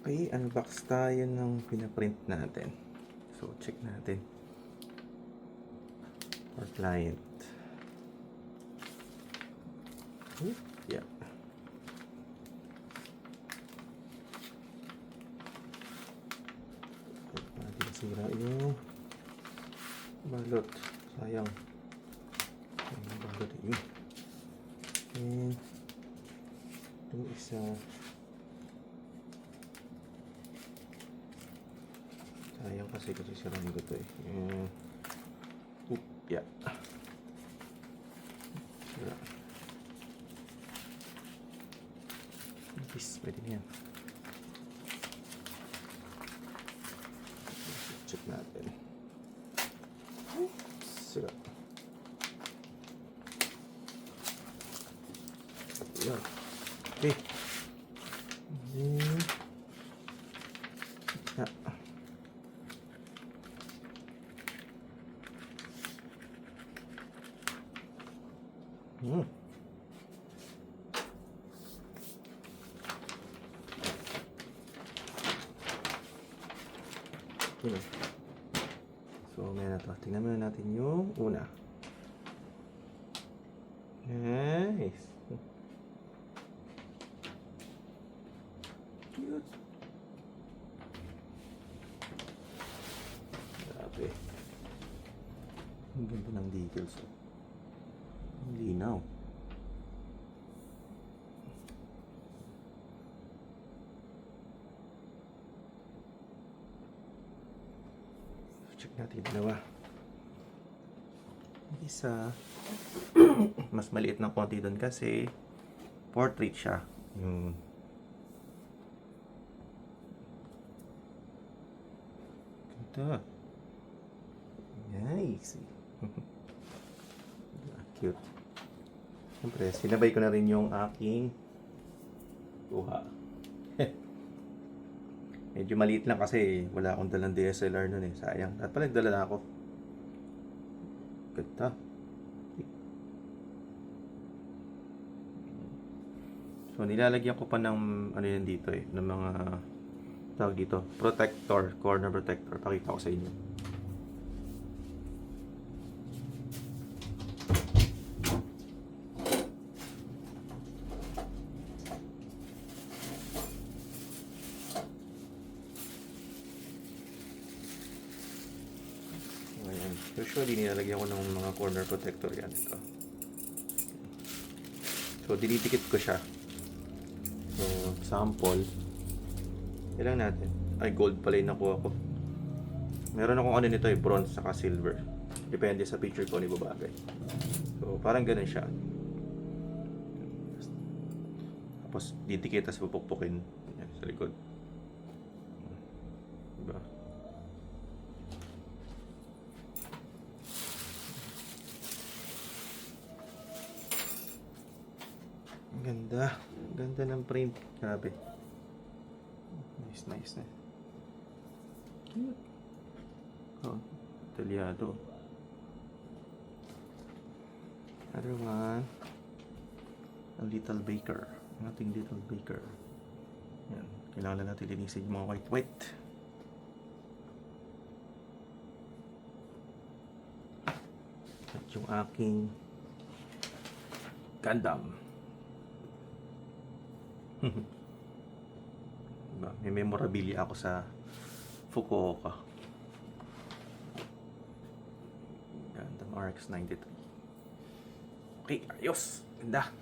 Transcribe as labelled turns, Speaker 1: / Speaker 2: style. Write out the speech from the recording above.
Speaker 1: Okay, unbox tayo ng pinaprint natin. So, check natin. For client. Yeah. Natin sira yung balot. Sayang. Yung balot yun. And yung isa. Sayang kasi sirain ko to eh. Yeah. Sira. Please, pwede na yan. Check natin. Sira. Yan. Okay. Yeah. Okay. So, may na to. Tingnan muna natin yung una. Nice. Cute. Grabe. Ang ganda ng details. Ang linaw. Check natin dalawa. Isa mas maliit ng konti doon kasi portrait siya. Yung ganda. Nice. Cute. Siyempre, sinabay ko na rin yung aking kuha. Medyo maliit lang kasi wala akong dalang DSLR nun eh. Sayang. At pala nagdala na ako. Ganda. So nilalagyan ko pa ng ano yan dito eh. Ng mga tawag dito. Protector. Corner protector. Pakita ko sa inyo. Usually, nilalagyan ko ng mga corner protector yan. Ito. So, dinitikit ko siya. So, sample. Ilang natin? Ay, gold pala yung nakuha ko. Meron akong ano nito eh, bronze saka silver. Depende sa picture ko ni babagay. So, parang ganun siya. Tapos, didikit, tapos pupukpukin. Yan, sa likod. Diba? Ganda. Ganda ng print. Grabe. Nice, nice na. Cute. Oh, detalyado. Other one. A little baker. Ating little baker. Yan. Kailangan natin linisin yung mga white. At yung aking Gundam. May memorabilia ako sa Fukuoka. Gundam RX-93. Okay, ayos. Ganda.